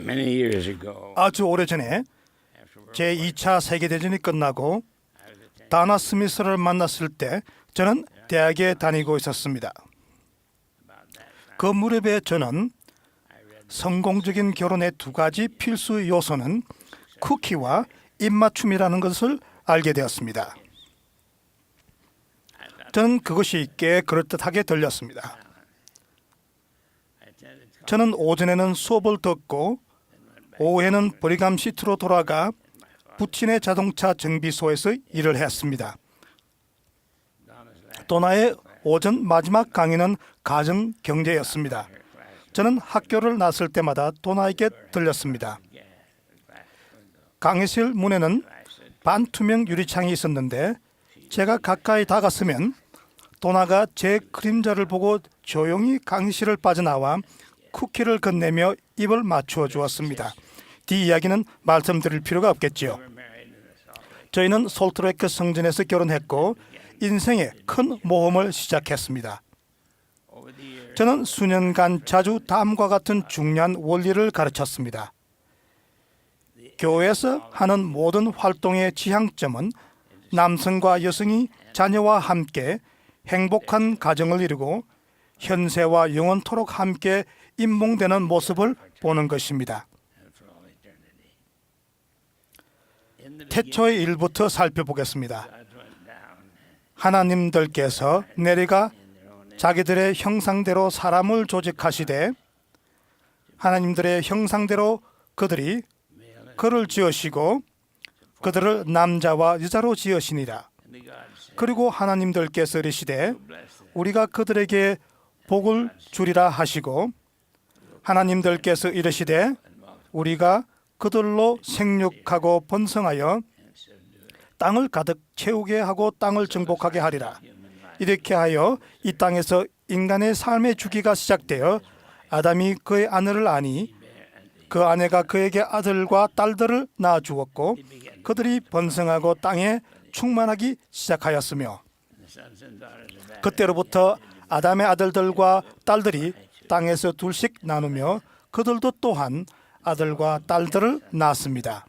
Many years ago, 아주 오래전에 제2차 세계대전이 끝나고 다나 스미스를 만났을 때 저는 대학에 다니고 있었습니다. 그 무렵에 저는 성공적인 결혼의 두 가지 필수 요소는 쿠키와 입맞춤이라는 것을 알게 되었습니다. 저는 그것이 꽤 그럴듯하게 들렸습니다. 저는 오전에는 수업을 듣고 오후에는 브리감 시티로 돌아가 부친의 자동차 정비소에서 일을 했습니다. 도나의 오전 마지막 강의는 가정 경제였습니다. 저는 학교를 나설 때마다 도나에게 들렸습니다. 강의실 문에는 반투명 유리창이 있었는데 제가 가까이 다갔으면 도나가 제 그림자를 보고 조용히 강의실을 빠져나와 쿠키를 건네며 입을 맞추어 주었습니다. 뒤 이야기는 말씀드릴 필요가 없겠지요. 저희는 솔트레이크 성전에서 결혼했고 인생의 큰 모험을 시작했습니다. 저는 수년간 자주 다음과 같은 중요한 원리를 가르쳤습니다. 교회에서 하는 모든 활동의 지향점은 남성과 여성이 자녀와 함께 행복한 가정을 이루고 현세와 영원토록 함께 임몽되는 모습을 보는 것입니다. 태초의 일부터 살펴보겠습니다. 하나님들께서 내려가 자기들의 형상대로 사람을 조직하시되 하나님들의 형상대로 그들이 그를 지으시고 그들을 남자와 여자로 지으시니라. 그리고 하나님들께서 이르시되 우리가 그들에게 복을 주리라 하시고 하나님들께서 이르시되 우리가 그들로 생육하고 번성하여 땅을 가득 채우게 하고 땅을 정복하게 하리라. 이렇게 하여 이 땅에서 인간의 삶의 주기가 시작되어 아담이 그의 아내를 아니 그 아내가 그에게 아들과 딸들을 낳아 주었고 그들이 번성하고 땅에 충만하기 시작하였으며 그때로부터 아담의 아들들과 딸들이 땅에서 둘씩 나누며 그들도 또한 아들과 딸들을 낳았습니다.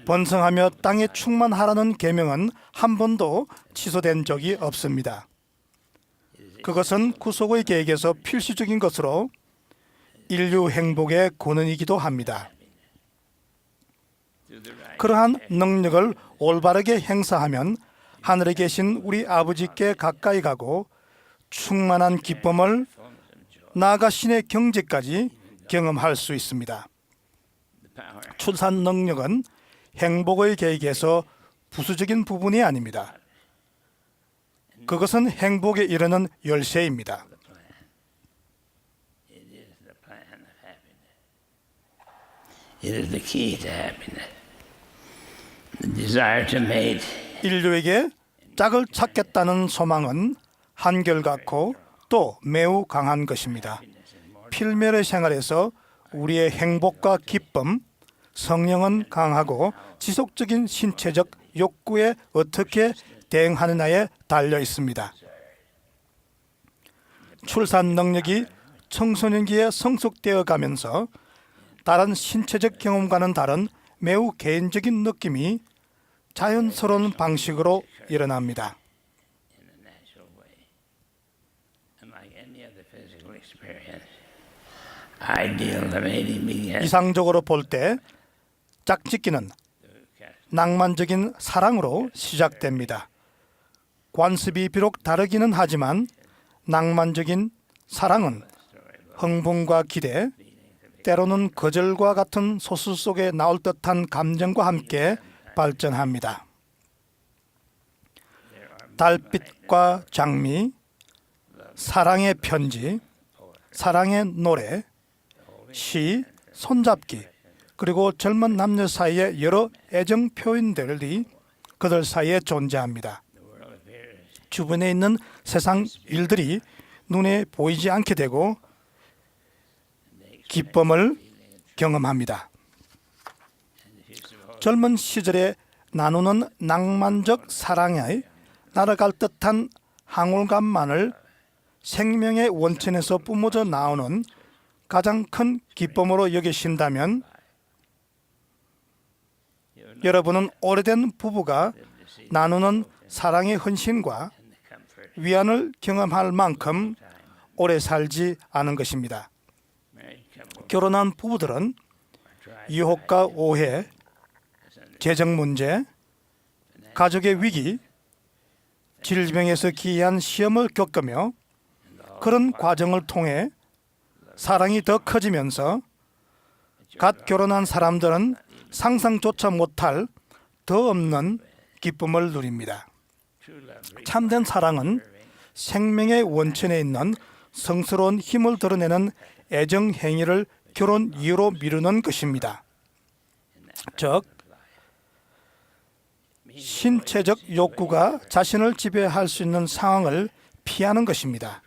번성하며 땅에 충만하라는 계명은 한 번도 취소된 적이 없습니다. 그것은 구속의 계획에서 필수적인 것으로 인류 행복의 근원이기도 합니다. 그러한 능력을 올바르게 행사하면 하늘에 계신 우리 아버지께 가까이 가고 충만한 기쁨을 나아가 신의 경제까지 경험할 수 있습니다. 출산 능력은 행복의 계획에서 부수적인 부분이 아닙니다. 그것은 행복에 이르는 열쇠입니다. 인류에게 짝을 찾겠다는 소망은 한결같고 또 매우 강한 것입니다. 필멸의 생활에서 우리의 행복과 기쁨, 성령은 강하고 지속적인 신체적 욕구에 어떻게 대응하느냐에 달려 있습니다. 출산 능력이 청소년기에 성숙되어 가면서 다른 신체적 경험과는 다른 매우 개인적인 느낌이 자연스러운 방식으로 일어납니다. 이상적으로 볼 때 짝짓기는 낭만적인 사랑으로 시작됩니다. 관습이 비록 다르기는 하지만 낭만적인 사랑은 흥분과 기대, 때로는 거절과 같은 소설 속에 나올 듯한 감정과 함께 발전합니다. 달빛과 장미, 사랑의 편지, 사랑의 노래, 시, 손잡기, 그리고 젊은 남녀 사이의 여러 애정 표현들이 그들 사이에 존재합니다. 주변에 있는 세상 일들이 눈에 보이지 않게 되고 기쁨을 경험합니다. 젊은 시절에 나누는 낭만적 사랑에 날아갈 듯한 항울감만을 생명의 원천에서 뿜어져 나오는 가장 큰 기쁨으로 여기신다면 여러분은 오래된 부부가 나누는 사랑의 헌신과 위안을 경험할 만큼 오래 살지 않은 것입니다. 결혼한 부부들은 유혹과 오해, 재정 문제, 가족의 위기, 질병에서 기이한 시험을 겪으며 그런 과정을 통해 사랑이 더 커지면서 갓 결혼한 사람들은 상상조차 못할 더 없는 기쁨을 누립니다. 참된 사랑은 생명의 원천에 있는 성스러운 힘을 드러내는 애정 행위를 결혼 이유로 미루는 것입니다. 즉, 신체적 욕구가 자신을 지배할 수 있는 상황을 피하는 것입니다.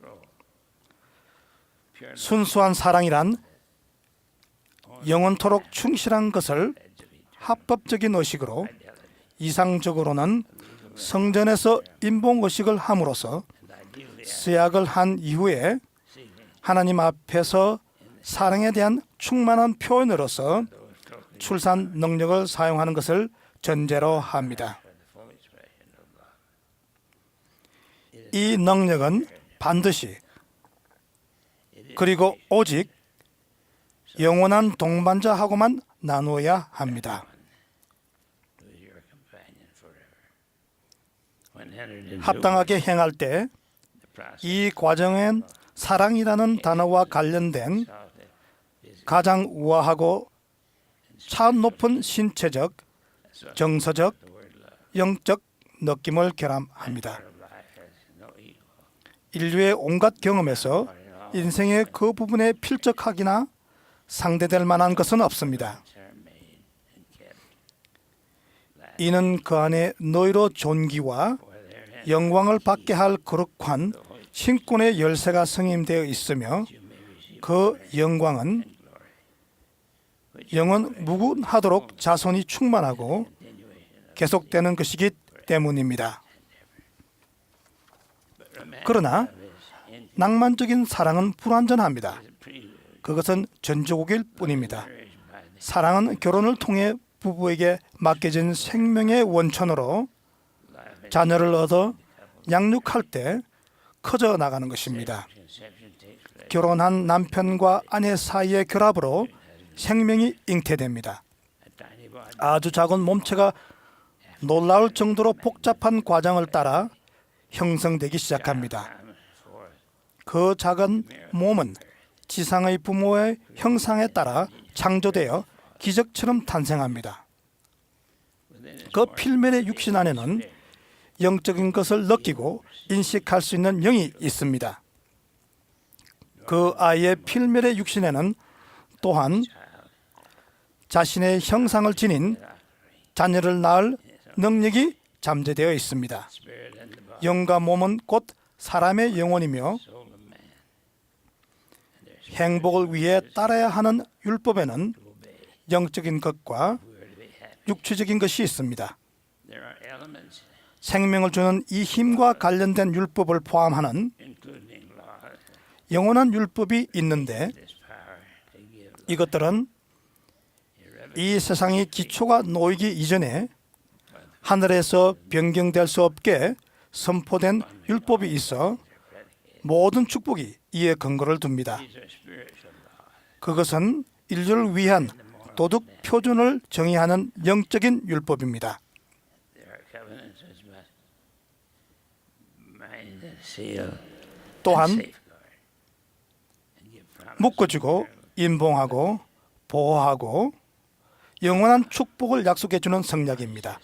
순수한 사랑이란 영원토록 충실한 것을 합법적인 의식으로, 이상적으로는 성전에서 인봉의식을 함으로써 수약을 한 이후에 하나님 앞에서 사랑에 대한 충만한 표현으로서 출산 능력을 사용하는 것을 전제로 합니다. 이 능력은 반드시 그리고 오직 영원한 동반자하고만 나누어야 합니다. 합당하게 행할 때 이 과정엔 사랑이라는 단어와 관련된 가장 우아하고 차원 높은 신체적, 정서적, 영적 느낌을 결함합니다. 인류의 온갖 경험에서 인생의 그 부분에 필적하기나 상대될 만한 것은 없습니다. 이는 그 안에 너희로 존귀와 영광을 받게 할 거룩한 신권의 열쇠가 성임되어 있으며 그 영광은 영원 무궁하도록 자손이 충만하고 계속되는 것이기 때문입니다. 그러나 낭만적인 사랑은 불완전합니다. 그것은 전조국일 뿐입니다. 사랑은 결혼을 통해 부부에게 맡겨진 생명의 원천으로 자녀를 얻어 양육할 때 커져 나가는 것입니다. 결혼한 남편과 아내 사이의 결합으로 생명이 잉태됩니다. 아주 작은 몸체가 놀라울 정도로 복잡한 과정을 따라 형성되기 시작합니다. 그 작은 몸은 지상의 부모의 형상에 따라 창조되어 기적처럼 탄생합니다. 그 필면의 육신 안에는 영적인 것을 느끼고 인식할 수 있는 영이 있습니다. 그 아이의 필면의 육신에는 또한 자신의 형상을 지닌 자녀를 낳을 능력이 잠재되어 있습니다. 영과 몸은 곧 사람의 영혼이며 행복을 위해 따라야 하는 율법에는 영적인 것과 육체적인 것이 있습니다. 생명을 주는 이 힘과 관련된 율법을 포함하는 영원한 율법이 있는데 이것들은 이 세상의 기초가 놓이기 이전에 하늘에서 변경될 수 없게 선포된 율법이 있어 모든 축복이 이에 근거를 둡니다. 그것은 인류를 위한 도덕 표준을 정의하는 영적인 율법입니다. 또한 묶어주고 인봉하고 보호하고 영원한 축복을 약속해주는 성약입니다.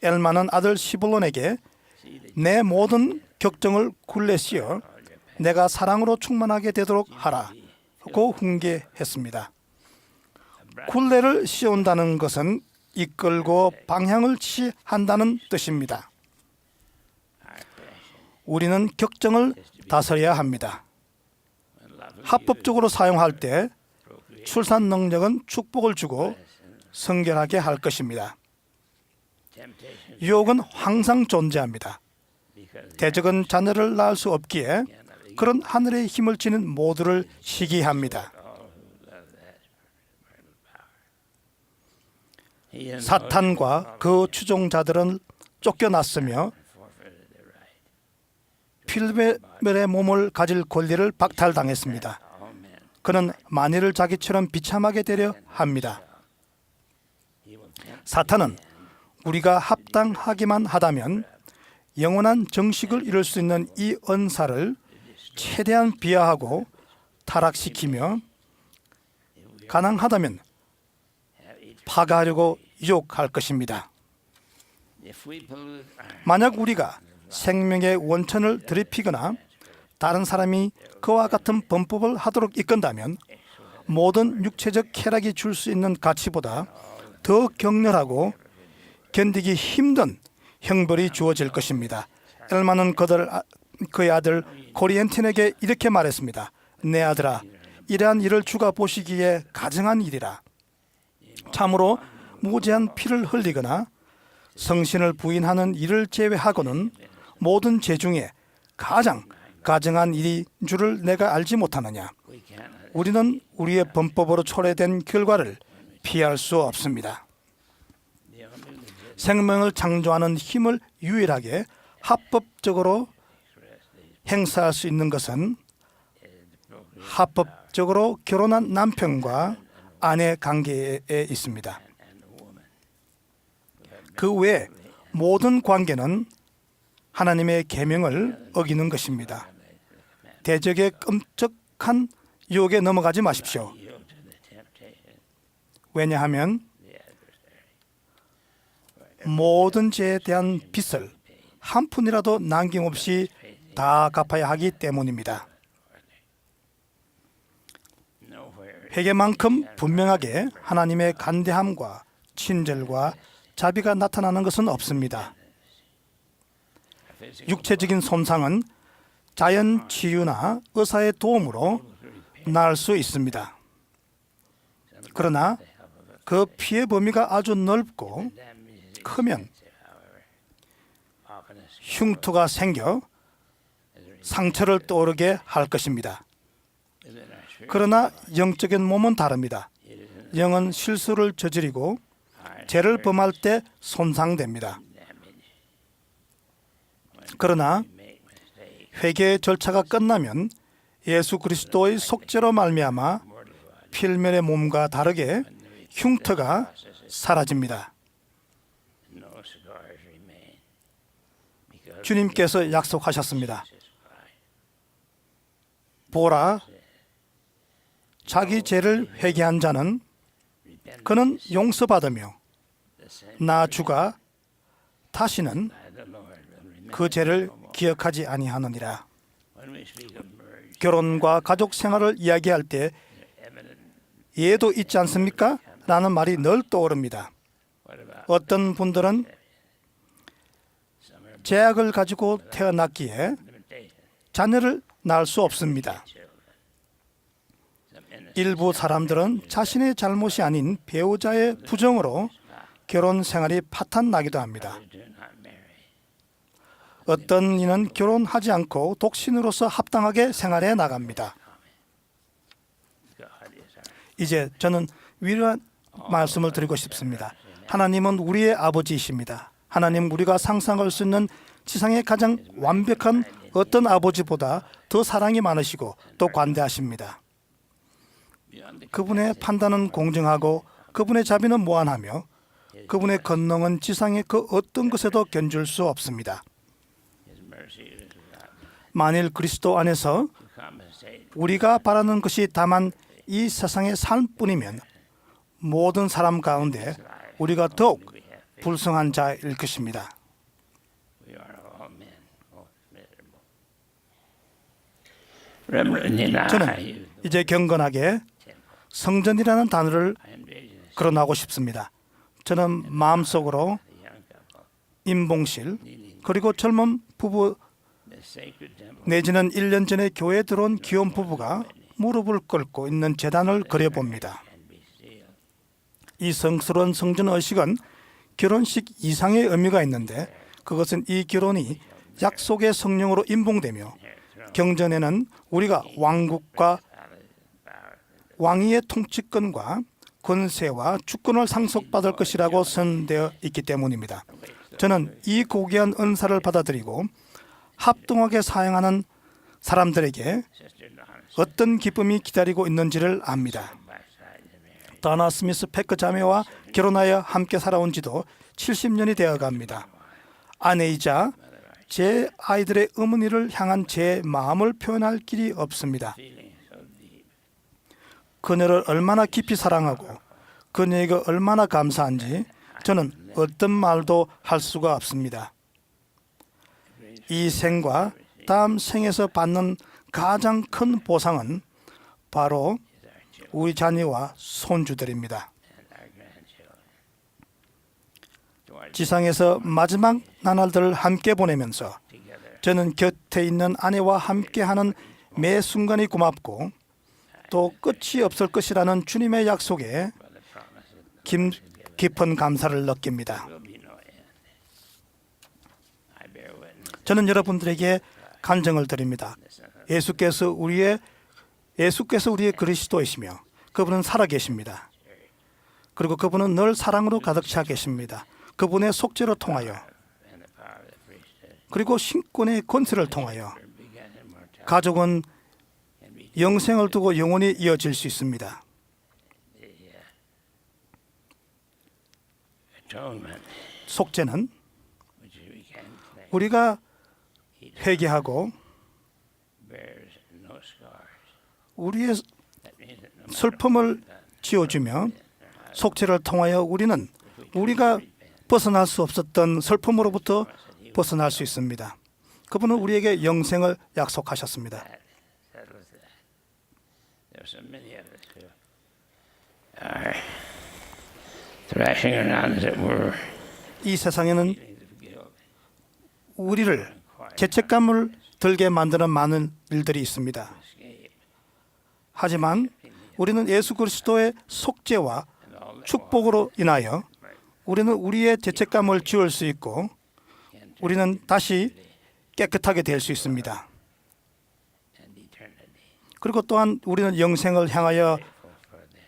엘마는 아들 시블론에게 내 모든 격정을 굴레 씌어 내가 사랑으로 충만하게 되도록 하라고 훈계했습니다. 굴레를 씌운다는 것은 이끌고 방향을 지시한다는 뜻입니다. 우리는 격정을 다스려야 합니다. 합법적으로 사용할 때 출산 능력은 축복을 주고 성결하게 할 것입니다. 유혹은 항상 존재합니다. 대적은 자녀를 낳을 수 없기에 그런 하늘의 힘을 지닌 모두를 시기합니다. 사탄과 그 추종자들은 쫓겨났으며 필메의 몸을 가질 권리를 박탈당했습니다. 그는 만일을 자기처럼 비참하게 되려 합니다. 사탄은 우리가 합당하기만 하다면 영원한 정식을 이룰 수 있는 이 은사를 최대한 비하하고 타락시키며 가능하다면 파괴하려고 유혹할 것입니다. 만약 우리가 생명의 원천을 더럽히거나 다른 사람이 그와 같은 범법을 하도록 이끈다면 모든 육체적 쾌락이 줄 수 있는 가치보다 더 격렬하고 견디기 힘든 형벌이 주어질 것입니다. 엘마는 그의 아들 코리엔틴에게 이렇게 말했습니다. 내 아들아, 이러한 일을 주가 보시기에 가증한 일이라. 참으로 무제한 피를 흘리거나 성신을 부인하는 일을 제외하고는 모든 죄 중에 가장 가증한 일인 줄을 내가 알지 못하느냐. 우리는 우리의 범법으로 초래된 결과를 피할 수 없습니다. 생명을 창조하는 힘을 유일하게 합법적으로 행사할 수 있는 것은 합법적으로 결혼한 남편과 아내 관계에 있습니다. 그 외 모든 관계는 하나님의 계명을 어기는 것입니다. 대적의 끔찍한 유혹에 넘어가지 마십시오. 왜냐하면 모든 죄에 대한 빚을 한 푼이라도 남김없이 다 갚아야 하기 때문입니다. 회개만큼 분명하게 하나님의 간대함과 친절과 자비가 나타나는 것은 없습니다. 육체적인 손상은 자연 치유나 의사의 도움으로 나을 수 있습니다. 그러나 그 피해 범위가 아주 넓고 크면 흉터가 생겨 상처를 떠오르게 할 것입니다. 그러나 영적인 몸은 다릅니다. 영은 실수를 저지르고 죄를 범할 때 손상됩니다. 그러나 회개의 절차가 끝나면 예수 그리스도의 속죄로 말미암아 필면의 몸과 다르게 흉터가 사라집니다. 주님께서 약속하셨습니다. 보라, 자기 죄를 회개한 자는 그는 용서받으며 나 주가 다시는 그 죄를 기억하지 아니하느니라. 결혼과 가족 생활을 이야기할 때 예도 있지 않습니까? 라는 말이 늘 떠오릅니다. 어떤 분들은 제약을 가지고 태어났기에 자녀를 낳을 수 없습니다. 일부 사람들은 자신의 잘못이 아닌 배우자의 부정으로 결혼 생활이 파탄나기도 합니다. 어떤 이는 결혼하지 않고 독신으로서 합당하게 생활해 나갑니다. 이제 저는 위로한 말씀을 드리고 싶습니다. 하나님은 우리의 아버지이십니다. 하나님, 우리가 상상할 수 있는 지상의 가장 완벽한 어떤 아버지보다 더 사랑이 많으시고 또 관대하십니다. 그분의 판단은 공정하고 그분의 자비는 무한하며 그분의 권능은 지상의 그 어떤 것에도 견줄 수 없습니다. 만일 그리스도 안에서 우리가 바라는 것이 다만 이 세상의 삶뿐이면 모든 사람 가운데 우리가 더욱 불쌍한 자일 것입니다. 저는 이제 경건하게 성전이라는 단어를 거론하고 싶습니다. 저는 마음속으로 임봉실 그리고 젊은 부부 내지는 1년 전에 교회에 들어온 귀여운 부부가 무릎을 꿇고 있는 제단을 그려봅니다. 이 성스러운 성전 의식은 결혼식 이상의 의미가 있는데 그것은 이 결혼이 약속의 성령으로 임봉되며 경전에는 우리가 왕국과 왕위의 통치권과 권세와 주권을 상속받을 것이라고 선되어 있기 때문입니다. 저는 이 고귀한 은사를 받아들이고 합동하게 사용하는 사람들에게 어떤 기쁨이 기다리고 있는지를 압니다. 다나 스미스 패커 자매와 결혼하여 함께 살아온 지도 70년이 되어 갑니다. 아내이자 제 아이들의 어머니를 향한 제 마음을 표현할 길이 없습니다. 그녀를 얼마나 깊이 사랑하고 그녀에게 얼마나 감사한지 저는 어떤 말도 할 수가 없습니다. 이 생과 다음 생에서 받는 가장 큰 보상은 바로 우리 자녀와 손주들입니다. 지상에서 마지막 나날들을 함께 보내면서 저는 곁에 있는 아내와 함께하는 매 순간이 고맙고 또 끝이 없을 것이라는 주님의 약속에 깊은 감사를 느낍니다. 저는 여러분들에게 간증을 드립니다. 예수께서 우리의 그리스도이시며 그분은 살아계십니다. 그리고 그분은 늘 사랑으로 가득 차 계십니다. 그분의 속죄를 통하여 그리고 신권의 권세를 통하여 가족은 영생을 두고 영원히 이어질 수 있습니다. 속죄는 우리가 회개하고 우리의 슬픔을 지워주며 속죄를 통하여 우리는 우리가 벗어날 수 없었던 슬픔으로부터 벗어날 수 있습니다. 그분은 우리에게 영생을 약속하셨습니다. 이 세상에는 우리를 죄책감을 들게 만드는 많은 일들이 있습니다. 하지만 우리는 예수 그리스도의 속죄와 축복으로 인하여 우리는 우리의 죄책감을 지울 수 있고 우리는 다시 깨끗하게 될 수 있습니다. 그리고 또한 우리는 영생을 향하여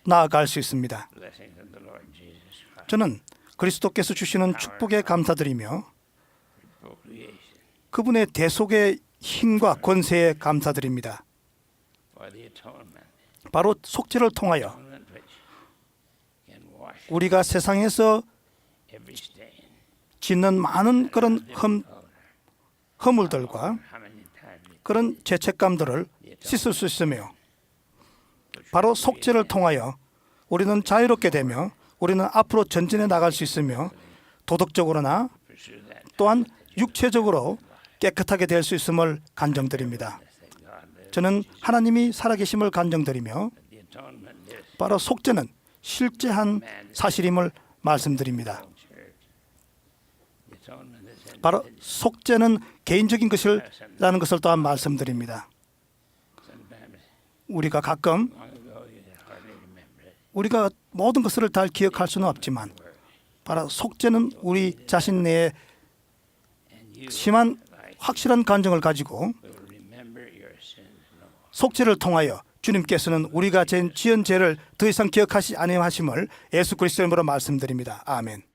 나아갈 수 있습니다. 저는 그리스도께서 주시는 축복에 감사드리며 그분의 대속의 힘과 권세에 감사드립니다. 바로 속죄를 통하여 우리가 세상에서 짓는 많은 그런 허물들과 그런 죄책감들을 씻을 수 있으며 바로 속죄를 통하여 우리는 자유롭게 되며 우리는 앞으로 전진해 나갈 수 있으며 도덕적으로나 또한 육체적으로 깨끗하게 될 수 있음을 간증드립니다. 저는 하나님이 살아계심을 간증드리며 바로 속죄는 실제한 사실임을 말씀드립니다. 바로 속죄는 개인적인 것이라는 것을 또한 말씀드립니다. 우리가 가끔 우리가 모든 것을 다 기억할 수는 없지만 바로 속죄는 우리 자신 내에 심한 확실한 감정을 가지고 속죄를 통하여 주님께서는 우리가 지은 죄를 더 이상 기억하시 아니하심을 예수 그리스도의 이름으로 말씀드립니다. 아멘.